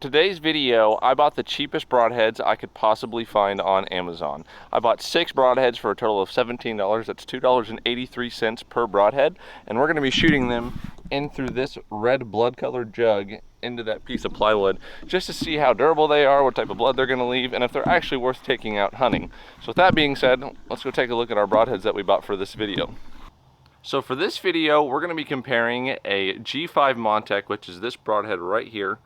Today's video, I bought the cheapest broadheads I could possibly find on Amazon. I bought 6 broadheads for a total of $17. That's $2.83 per broadhead, and we're going to be shooting them in through this red blood colored jug into that piece of plywood just to see how durable they are, what type of blood they're going to leave, and if they're actually worth taking out hunting. So with that being said, let's go take a look at our broadheads that we bought for this video. So for this video, we're going to be comparing a G5 Montec, which is this broadhead right here,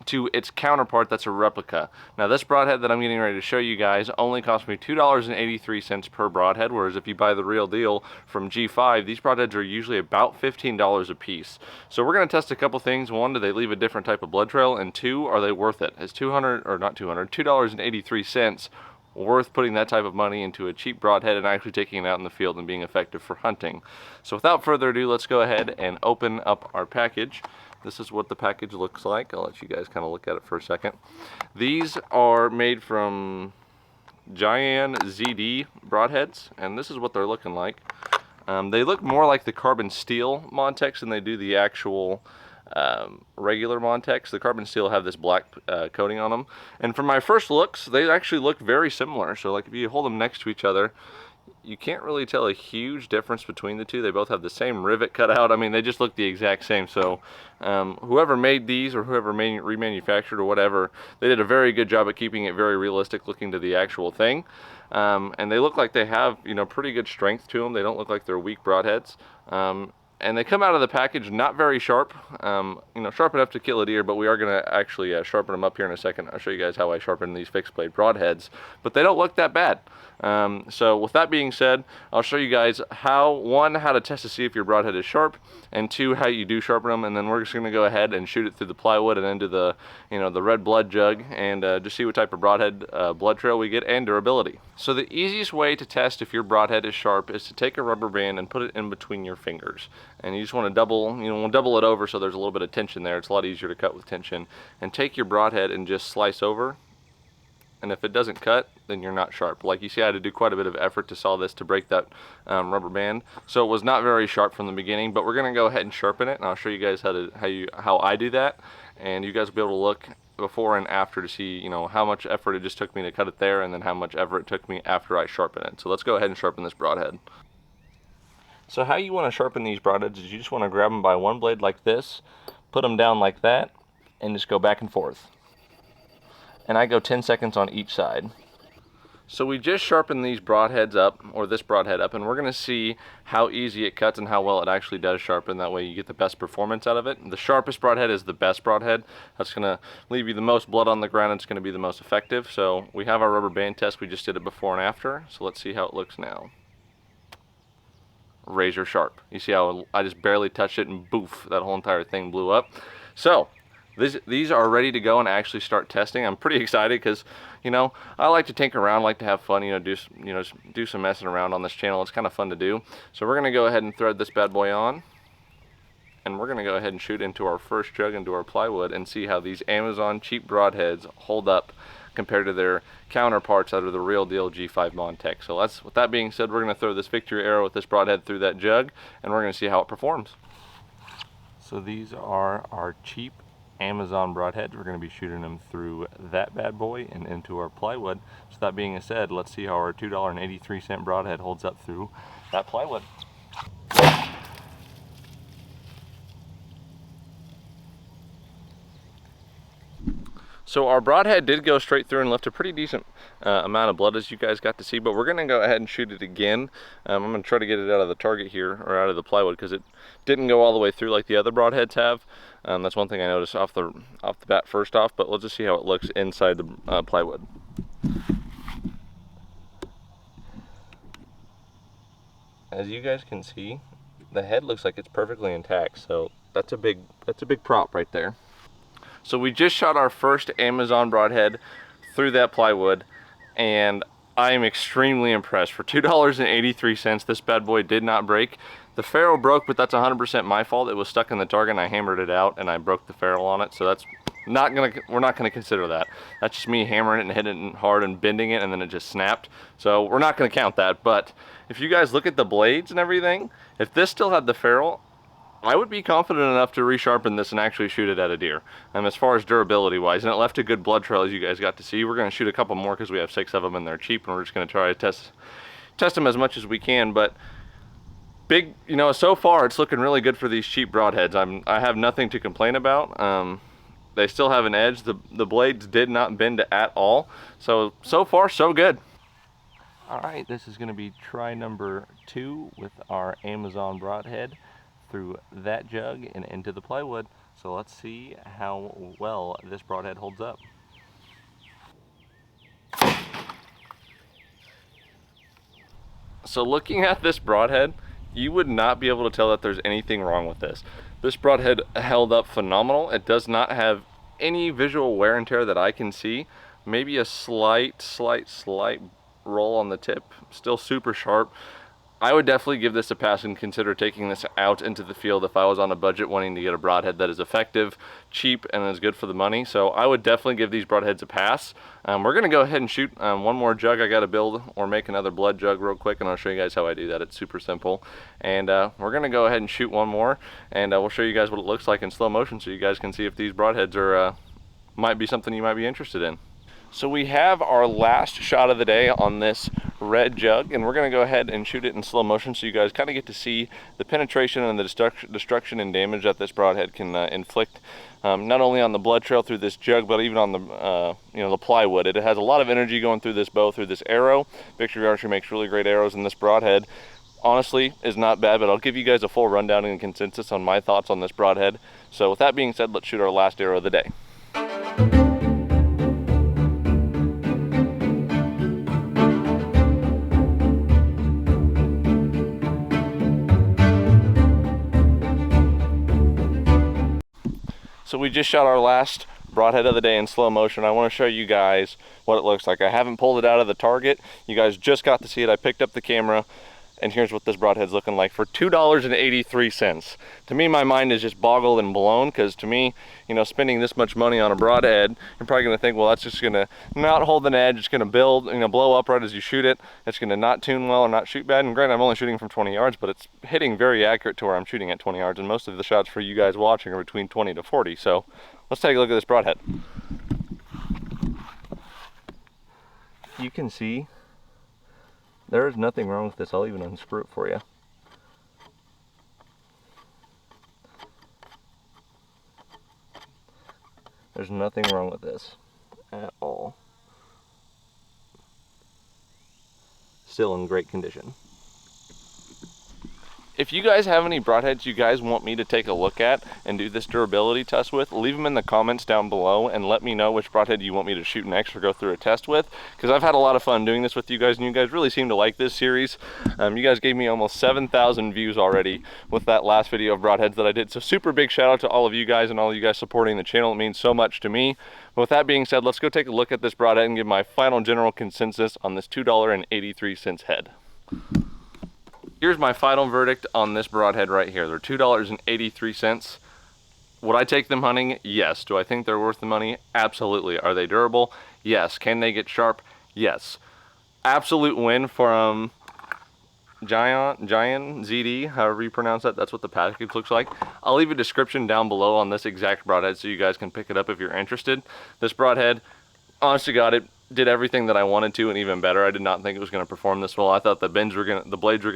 to its counterpart that's a replica. Now this broadhead that I'm getting ready to show you guys only cost me $2.83 per broadhead, whereas if you buy the real deal from G5, these broadheads are usually about $15 a piece. So we're going to test a couple things. One, do they leave a different type of blood trail? And two, are they worth it? Is $2.83 worth putting that type of money into a cheap broadhead and actually taking it out in the field and being effective for hunting? So without further ado, let's go ahead and open up our package. This is what the package looks like. I'll let you guys kind of look at it for a second. These are made from Giant ZD broadheads, and this is what they're looking like. They look more like the carbon steel Montecs than they do the actual regular Montecs. The carbon steel have this black coating on them, and from my first looks, they actually look very similar. So like if you hold them next to each other, you can't really tell a huge difference between the two. They both have the same rivet cut out. I mean, they just look the exact same. So whoever made these, or whoever remanufactured or whatever, they did a very good job at keeping it very realistic looking to the actual thing. And they look like they have, you know, pretty good strength to them. They don't look like they're weak broadheads. And they come out of the package not very sharp, you know, sharp enough to kill a deer, but we are going to actually sharpen them up here in a second. I'll show you guys how I sharpen these fixed blade broadheads, but they don't look that bad. So with that being said, I'll show you guys how to test to see if your broadhead is sharp, and two, how you do sharpen them, and then we're just going to go ahead and shoot it through the plywood and into the, you know, the red blood jug, and just see what type of broadhead blood trail we get and durability. So the easiest way to test if your broadhead is sharp is to take a rubber band and put it in between your fingers. And you just want to double it over so there's a little bit of tension there. It's a lot easier to cut with tension. And take your broadhead and just slice over. And if it doesn't cut, then you're not sharp. Like you see, I had to do quite a bit of effort to saw this to break that rubber band. So it was not very sharp from the beginning, but we're going to go ahead and sharpen it, and I'll show you guys how I do that. And you guys will be able to look before and after to see, you know, how much effort it just took me to cut it there, and then how much effort it took me after I sharpen it. So let's go ahead and sharpen this broadhead. So how you want to sharpen these broadheads is you just want to grab them by one blade like this, put them down like that, and just go back and forth. And I go 10 seconds on each side. So we just sharpened these broadheads up, or this broadhead up, and we're going to see how easy it cuts and how well it actually does sharpen. That way you get the best performance out of it. The sharpest broadhead is the best broadhead. That's going to leave you the most blood on the ground. It's going to be the most effective. So we have our rubber band test. We just did it before and after. So let's see how it looks now. Razor sharp. You see how I just barely touched it and boof, that whole entire thing blew up. So these are ready to go and actually start testing. I'm pretty excited because, you know, I like to tinker around, like to have fun, you know, do some messing around on this channel. It's kind of fun to do. So we're going to go ahead and thread this bad boy on, and we're going to go ahead and shoot into our first jug, into our plywood, and see how these Amazon cheap broadheads hold up compared to their counterparts that are the real deal G5 Montec. So with that being said, we're going to throw this victory arrow with this broadhead through that jug, and we're going to see how it performs. So these are our cheap Amazon broadheads. We're going to be shooting them through that bad boy and into our plywood. So that being said, let's see how our $2.83 broadhead holds up through that plywood. So our broadhead did go straight through and left a pretty decent amount of blood, as you guys got to see, but we're going to go ahead and shoot it again. I'm going to try to get it out of the target here, or out of the plywood, because it didn't go all the way through like the other broadheads have. That's one thing I noticed off the bat first off, but we'll just see how it looks inside the plywood. As you guys can see, the head looks like it's perfectly intact, so that's a big prop right there. So we just shot our first Amazon broadhead through that plywood, and I am extremely impressed. For $2.83, this bad boy did not break. The ferrule broke, but that's 100% my fault. It was stuck in the target, and I hammered it out, and I broke the ferrule on it. So that's we're not gonna consider that. That's just me hammering it and hitting it hard and bending it, and then it just snapped. So we're not gonna count that. But if you guys look at the blades and everything, if this still had the ferrule, I would be confident enough to resharpen this and actually shoot it at a deer. As far as durability wise, and it left a good blood trail, as you guys got to see. We're going to shoot a couple more because we have 6 of them and they're cheap, and we're just going to try to test them as much as we can. But big, you know, so far it's looking really good for these cheap broadheads. I have nothing to complain about. They still have an edge. The blades did not bend at all. So far so good. All right, this is going to be try number 2 with our Amazon broadhead through that jug and into the plywood. So let's see how well this broadhead holds up. So looking at this broadhead, you would not be able to tell that there's anything wrong with this. This broadhead held up phenomenal. It does not have any visual wear and tear that I can see. Maybe a slight roll on the tip. Still super sharp. I would definitely give this a pass and consider taking this out into the field if I was on a budget wanting to get a broadhead that is effective, cheap, and is good for the money. So I would definitely give these broadheads a pass. We're going to go ahead and shoot one more jug. I got to build or make another blood jug real quick, and I'll show you guys how I do that. It's super simple. And we're going to go ahead and shoot one more, and we'll show you guys what it looks like in slow motion so you guys can see if these broadheads are might be something you might be interested in. So we have our last shot of the day on this red jug, and we're going to go ahead and shoot it in slow motion so you guys kind of get to see the penetration and the destruction and damage that this broadhead can inflict, not only on the blood trail through this jug, but even on the the plywood. It has a lot of energy going through this bow, through this arrow. Victory Archery makes really great arrows, and this broadhead honestly is not bad, but I'll give you guys a full rundown and consensus on my thoughts on this broadhead. So with that being said, let's shoot our last arrow of the day. So we just shot our last broadhead of the day in slow motion. I want to show you guys what it looks like. I haven't pulled it out of the target. You guys just got to see it. I picked up the camera, and here's what this broadhead's looking like for $2.83. To me, my mind is just boggled and blown, because to me, you know, spending this much money on a broadhead, you're probably going to think, well, that's just going to not hold an edge. It's going to build, you know, blow up right as you shoot it. It's going to not tune well or not shoot bad. And granted, I'm only shooting from 20 yards, but it's hitting very accurate to where I'm shooting at 20 yards. And most of the shots for you guys watching are between 20 to 40. So let's take a look at this broadhead. You can see there is nothing wrong with this. I'll even unscrew it for you. There's nothing wrong with this at all. Still in great condition. If you guys have any broadheads you guys want me to take a look at and do this durability test with, leave them in the comments down below and let me know which broadhead you want me to shoot next or go through a test with, because I've had a lot of fun doing this with you guys, and you guys really seem to like this series. You guys gave me almost 7,000 views already with that last video of broadheads that I did, so super big shout out to all of you guys and all of you guys supporting the channel. It means so much to me. But with that being said, let's go take a look at this broadhead and give my final general consensus on this $2.83 head. Here's my final verdict on this broadhead right here. They're $2.83. Would I take them hunting? Yes. Do I think they're worth the money? Absolutely. Are they durable? Yes. Can they get sharp? Yes. Absolute win from Giant ZD, however you pronounce that. That's what the package looks like. I'll leave a description down below on this exact broadhead so you guys can pick it up if you're interested. This broadhead, honest to God, it did everything that I wanted to and even better. I did not think it was going to perform this well. I thought the blades were going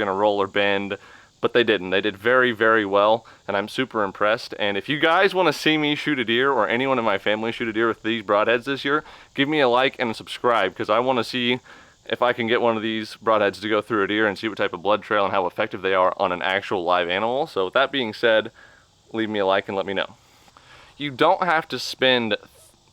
to roll or bend, but they didn't. They did very, very well, and I'm super impressed. And if you guys want to see me shoot a deer, or anyone in my family shoot a deer with these broadheads this year, give me a like and a subscribe, because I want to see if I can get one of these broadheads to go through a deer and see what type of blood trail and how effective they are on an actual live animal. So with that being said, leave me a like and let me know. You don't have to spend,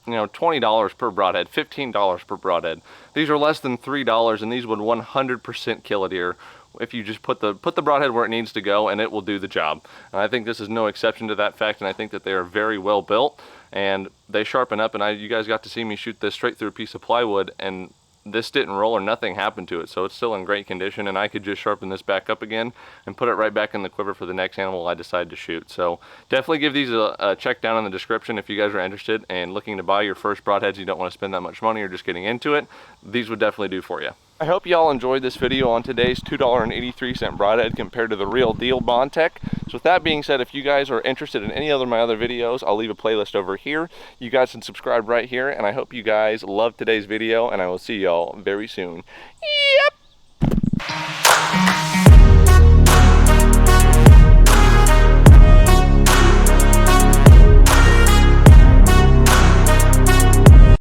you know, $20 per broadhead, $15 per broadhead. These are less than $3, and these would 100% kill a deer if you just put the broadhead where it needs to go, and it will do the job. And I think this is no exception to that fact, and I think that they are very well built, and they sharpen up. And you guys got to see me shoot this straight through a piece of plywood, and this didn't roll or nothing happened to it, so it's still in great condition, and I could just sharpen this back up again and put it right back in the quiver for the next animal I decide to shoot. So definitely give these a check down in the description if you guys are interested and looking to buy your first broadheads. You don't want to spend that much money or just getting into it. These would definitely do for you. I hope y'all enjoyed this video on today's $2.83 broadhead compared to the real deal Montec. So with that being said, if you guys are interested in any of my other videos, I'll leave a playlist over here. You guys can subscribe right here, and I hope you guys loved today's video, and I will see y'all very soon.